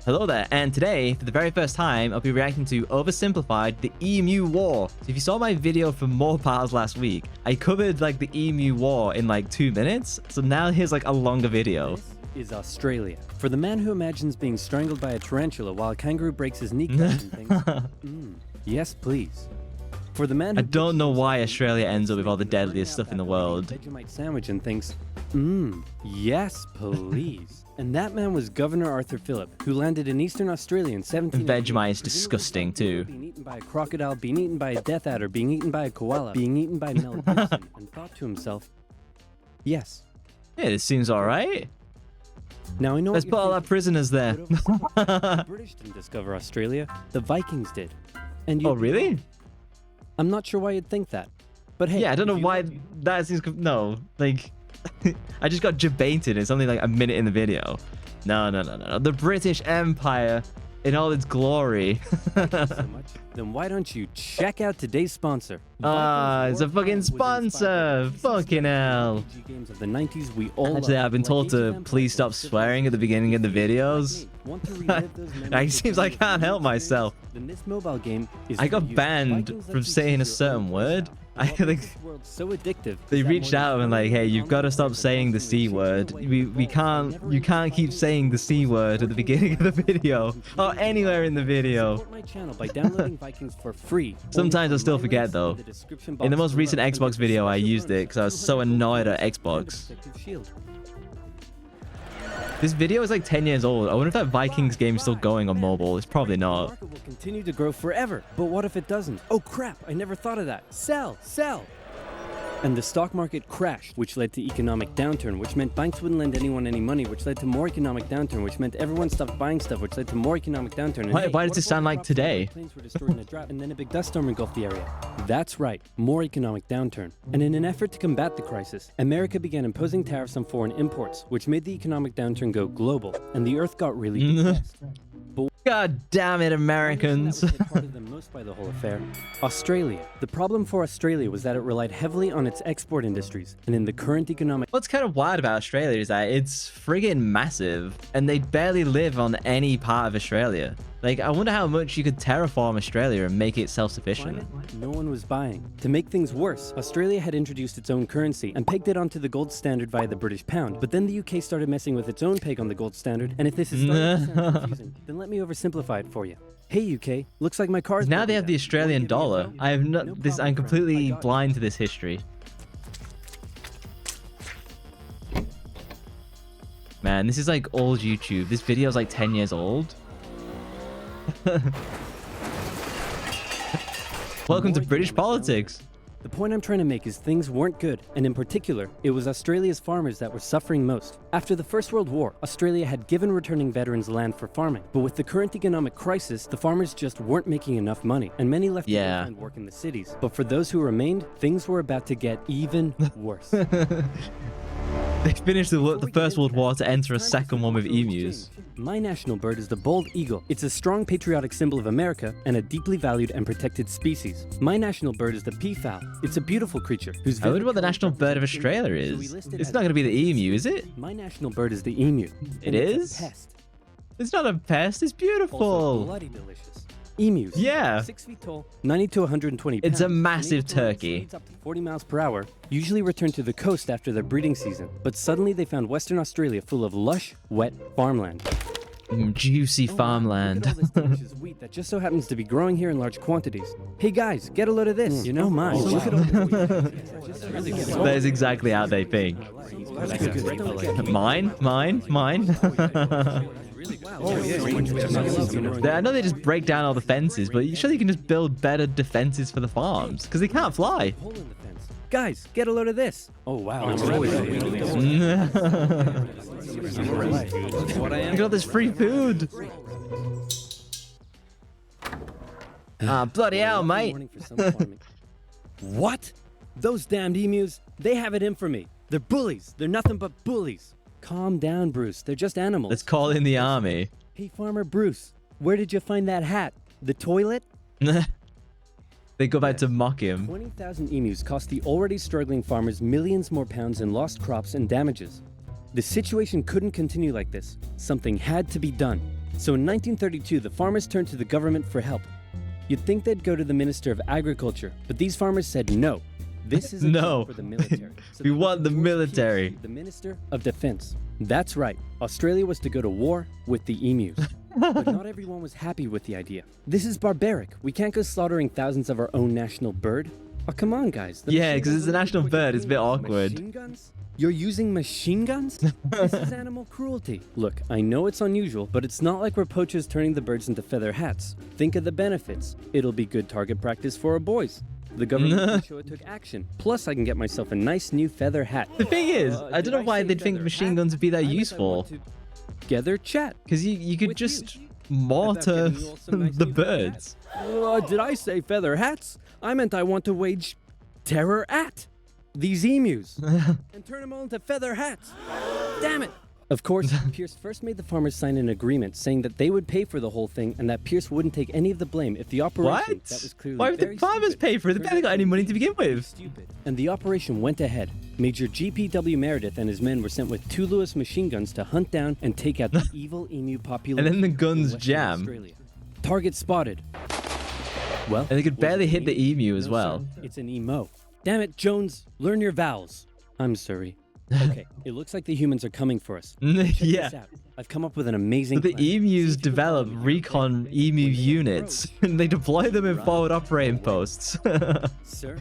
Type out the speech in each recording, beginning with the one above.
Hello there, and today, for the very first time, I'll be reacting to Oversimplified, the Emu War. So if you saw my video from More Pals last week, I covered like the Emu War in like 2 minutes. So now here's like a longer video. This is Australia. For the man who imagines being strangled by a tarantula while a kangaroo breaks his kneecaps and things. Yes, please. For the man who I don't know why Australia ends up with all the deadliest stuff in the world. Vegemite sandwich and thinks, yes, please. And that man was Governor Arthur Phillip, who landed in Eastern Australia in 17... Vegemite is disgusting too. Being eaten by a crocodile, being eaten by a death adder, being eaten by a koala, being eaten by Mel Gibson, and thought to himself, yes. Yeah, this seems alright. Now I know. Let's put all our prisoners there. The British didn't discover Australia. The Vikings did. And Oh, really? I'm not sure why you'd think that. But hey... Yeah, I don't know why that seems... No, like... I just got debated. It's only like a minute in the video. No. The British Empire in all its glory. Thank you so much. Then why don't you check out today's sponsor? It's a fucking sponsor. Fucking hell. Games of the 90s we all Actually, I've been told to please stop swearing at the beginning of the videos. It seems like I can't help myself. Then this mobile game is I got banned from saying a certain word. I think so addictive. They reached out and like, hey, you've got to stop saying the C word. You can't keep saying the C word at the beginning of the video or anywhere in the video. Support my channel by downloading Vikings for free. Sometimes I still forget though. In the most recent Xbox video, I used it because I was so annoyed at Xbox. This video is like 10 years old. I wonder if that Vikings game is still going on mobile. It's probably not. The market will continue to grow forever. But what if it doesn't? Oh crap, I never thought of that. Sell, sell. And the stock market crashed, which led to economic downturn, which meant banks wouldn't lend anyone any money, which led to more economic downturn, which meant everyone stopped buying stuff, which led to more economic downturn. And Why does it sound like today? Planes were destroyed in a drought, and then a big dust storm engulfed the area. That's right, more economic downturn. And in an effort to combat the crisis, America began imposing tariffs on foreign imports, which made the economic downturn go global, and the earth got really depressed. God damn it, Americans. That was hit harder than most by the whole affair. Australia. The problem for Australia was that it relied heavily on its export industries, and in the current economic... What's kind of wild about Australia is that it's friggin' massive, and they barely live on any part of Australia. Like, I wonder how much you could terraform Australia and make it self-sufficient. No one was buying. To make things worse, Australia had introduced its own currency and pegged it onto the gold standard via the British pound. But then the UK started messing with its own peg on the gold standard, and if this is starting to sound confusing, then let me oversimplify it for you. Hey UK, looks like my car's... Now they have the Australian dollar. I have not... this. I'm completely blind to this history. Man, this is like old YouTube. This video is like 10 years old. Welcome to British politics. The point I'm trying to make is things weren't good, and in particular, it was Australia's farmers that were suffering most. After the First World War, Australia had given returning veterans land for farming, but with the current economic crisis, the farmers just weren't making enough money, and many left to find work in the cities. But for those who remained, things were about to get even worse. They finished the First World War to enter a second one with emus. My national bird is the bald eagle. It's a strong patriotic symbol of America and a deeply valued and protected species. My national bird is the peafowl. It's a beautiful creature whose... I wonder what the national bird of Australia is. It's not going to be the emu, is it? My national bird is the emu. It is? It's not a pest. It's beautiful. Also bloody delicious. Emus. Yeah. 6 feet tall, 90 to 120 pounds. It's a massive turkey. Speeds up to 40 miles per hour. Usually return to the coast after their breeding season. But suddenly they found Western Australia full of lush, wet farmland. Juicy farmland. Look at all this delicious wheat that just so happens to be growing here in large quantities. Hey guys, get a load of this. You know mine. Look at all this wheat. That is exactly how they think. Mine. I know they just break down all the fences, but surely you can just build better defenses for the farms, because they can't fly. Guys, get a load of this. Oh wow. Look at all this free food. Bloody hell, mate. What? Those damned emus, they have it in for me. They're bullies. They're nothing but bullies. Calm down, Bruce. They're just animals. Let's call in the army. Hey, Farmer Bruce, where did you find that hat? The toilet? They go back to mock him. 20,000 emus cost the already struggling farmers millions more pounds in lost crops and damages. The situation couldn't continue like this. Something had to be done. So in 1932, the farmers turned to the government for help. You'd think they'd go to the Minister of Agriculture, but these farmers said no. This is a No. job for the military. So We they want the went to George military. Pierce, the Minister of Defense. That's right. Australia was to go to war with the emus. But not everyone was happy with the idea. This is barbaric. We can't go slaughtering thousands of our own national bird. Oh, come on, guys. The Yeah, machine 'cause guns it's a look national like what you're bird. It's a doing. bit awkward. Machine guns? You're using machine guns? This is animal cruelty. Look, I know it's unusual, but it's not like we're poachers turning the birds into feather hats. Think of the benefits. It'll be good target practice for our boys. The government can show it took action. Plus, I can get myself a nice new feather hat. The thing is, I don't know Did why say they'd think feather machine hat? guns would be that I meant I useful. want to Together chat. Because you could With just you. mortar About getting you all some nice the new feather birds. Did I say feather hats? I meant I want to wage terror at these emus and turn them all into feather hats. Damn it! Of course, Pierce first made the farmers sign an agreement saying that they would pay for the whole thing and that Pierce wouldn't take any of the blame if the operation What? that was clearly Why would the very farmers stupid pay for it? They turned barely out got to any be money to begin very with. stupid. And the operation went ahead. Major G.P.W. Meredith and his men were sent with 2 Lewis machine guns to hunt down and take out the evil emu population. And then the in guns Western jam. Australia. Target spotted. Well, And they could was it barely an hit the emu as No, well. sir. It's an emo. Damn it, Jones, learn your vowels. I'm sorry. Okay, it looks like the humans are coming for us. Check Yeah. this out. I've come up with an amazing But the plan. See emus if you can develop follow me. recon emu units, and they deploy them in forward operating posts. Sir,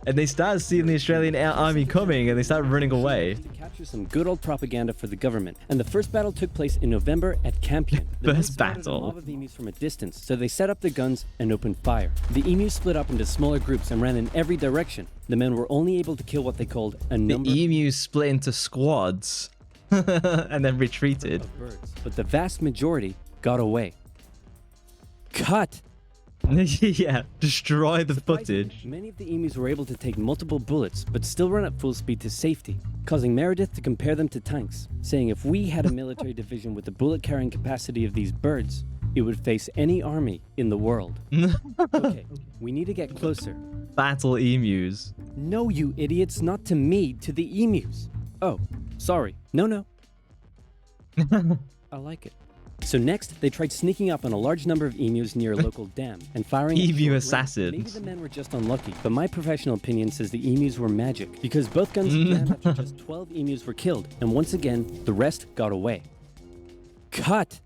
And they start seeing the Australian army coming, and they start running away. to capture some good old propaganda for the government. And the first battle took place in November at Campion. The men First spotted battle. A mob of emus from a distance, so they set up their guns and opened fire. The emus split up into smaller groups and ran in every direction. The men were only able to kill what they called a The number emus split into squads, and then retreated. of birds, but the vast majority got away. Cut! Yeah, destroy the footage. Many of the emus were able to take multiple bullets, but still run at full speed to safety, causing Meredith to compare them to tanks, saying if we had a military division with the bullet-carrying capacity of these birds, it would face any army in the world. Okay, we need to get closer. Battle emus. No, you idiots, not to me, to the emus. Oh, sorry. No. I like it. So next, they tried sneaking up on a large number of emus near a local dam and firing at Emu short range. assassins. Maybe the men were just unlucky, but my professional opinion says the emus were magic because both guns jammed after just 12 emus were killed, and once again, the rest got away. Cut!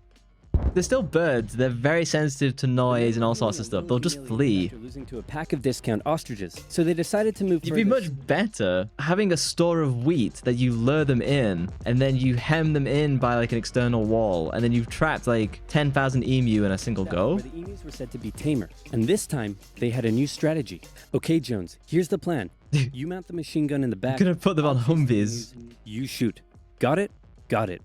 They're still birds. They're very sensitive to noise and all sorts of stuff. They'll just flee. After losing to a pack of discount ostriches, so they decided to move You'd be further. much better having a store of wheat that you lure them in, and then you hem them in by like an external wall, and then you've trapped like 10,000 emu in a single go. Where the emus were said to be tamer, and this time they had a new strategy. Okay, Jones, here's the plan. You mount the machine gun in the back. Gonna put them on I'll chase the Humvees. emus, You shoot. Got it? Got it.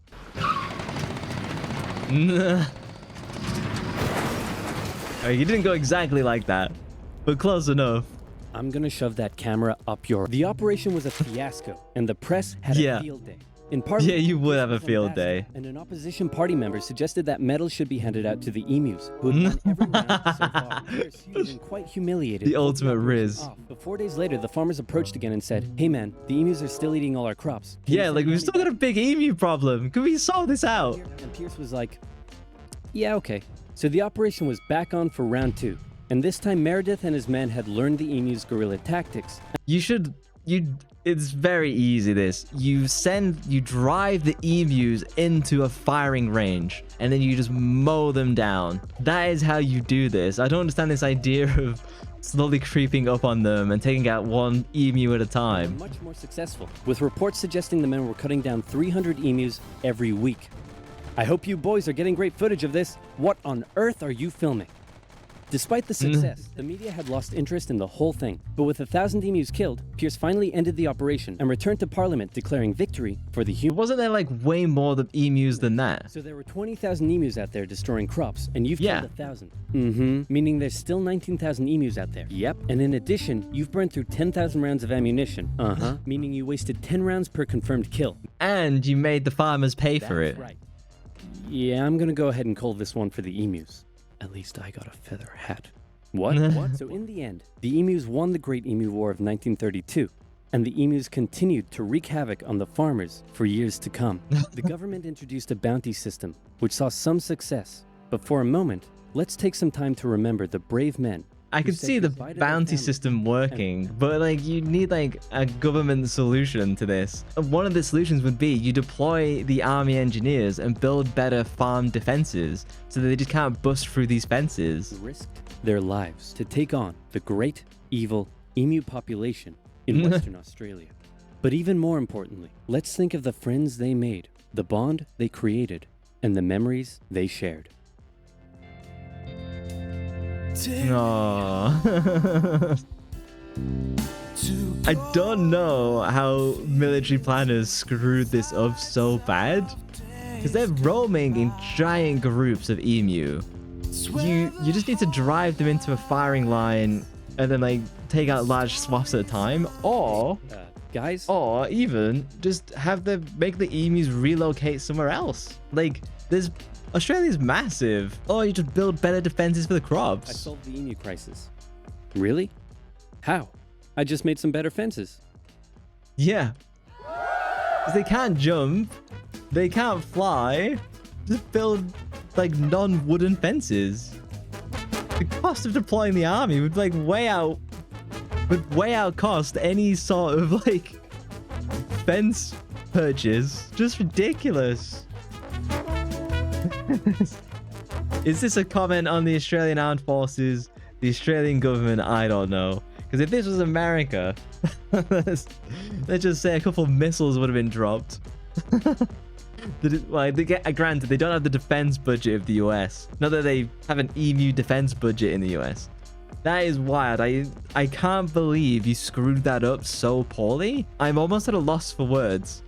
You didn't go exactly like that, but close enough. I'm gonna shove that camera up your. The operation was a fiasco, and the press had Yeah. a field day. In Parliament, Yeah, you would this have a was field ambassador, day. And an opposition party member suggested that medals should be handed out to the emus, who had won every round so far. Pierce, who had been quite humiliated, The pulled ultimate operation Riz. off. But 4 days later, the farmers approached again and said, "Hey man, the emus are still eating all our crops. Can you Yeah, send like money we've still got a big emu problem. Can we solve this out? back?" And Pierce was like, "Yeah, okay." So the operation was back on for round 2. And this time Meredith and his men had learned the emus' guerrilla tactics. It's very easy this. You drive the emus into a firing range, and then you just mow them down. That is how you do this. I don't understand this idea of slowly creeping up on them and taking out one emu at a time. Much more successful, with reports suggesting the men were cutting down 300 emus every week. I hope you boys are getting great footage of this. What on earth are you filming? Despite the success, the media had lost interest in the whole thing. But with 1,000 emus killed, Pierce finally ended the operation and returned to Parliament declaring victory for the humans. Wasn't there like way more emus than that? So there were 20,000 emus out there destroying crops, and you've Yeah. killed 1,000. Meaning there's still 19,000 emus out there. Yep. And in addition, you've burned through 10,000 rounds of ammunition. Meaning you wasted 10 rounds per confirmed kill. And you made the farmers pay for That's it. right. Yeah, I'm gonna go ahead and call this one for the emus. At least I got a feather hat. What? So in the end, the emus won the Great Emu War of 1932. and the emus continued to wreak havoc on the farmers for years to come. The government introduced a bounty system, which saw some success. But for a moment, let's take some time to remember the brave men. I could see the bounty system working, but like you need like a government solution to this. One of the solutions would be you deploy the army engineers and build better farm defenses so that they just can't bust through these fences. Risked their lives to take on the great, evil emu population in Western Australia. But even more importantly, let's think of the friends they made, the bond they created, and the memories they shared. No. I don't know how military planners screwed this up so bad, because they're roaming in giant groups of emu. You just need to drive them into a firing line and then like take out large swaths at a time, or guys, or even just have them make the emus relocate somewhere else. Like Australia's massive. Or you just build better defenses for the crops. I solved the emu crisis. Really? How? I just made some better fences. Yeah. 'Cause they can't jump. They can't fly. Just build like non-wooden fences. The cost of deploying the army would like way out cost any sort of like fence purchase. Just ridiculous. Is this a comment on the Australian Armed Forces, the Australian government? I don't know. Because if this was America, let's just say a couple of missiles would have been dropped. Granted, they don't have the defense budget of the US. Not that they have an emu defense budget in the US. That is wild. I can't believe you screwed that up so poorly. I'm almost at a loss for words.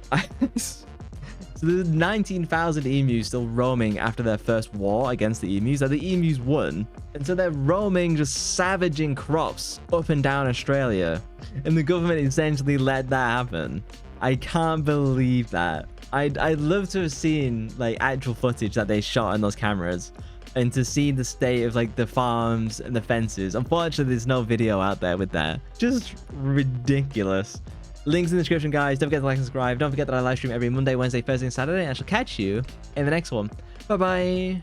So there's 19,000 emus still roaming after their first war against the emus. Like the emus won. And so they're roaming, just savaging crops up and down Australia. And the government essentially let that happen. I can't believe that. I'd love to have seen like actual footage that they shot on those cameras and to see the state of like the farms and the fences. Unfortunately, there's no video out there with that. Just ridiculous. Links in the description, guys. Don't forget to like and subscribe. Don't forget that I live stream every Monday, Wednesday, Thursday, and Saturday. And I shall catch you in the next one. Bye-bye.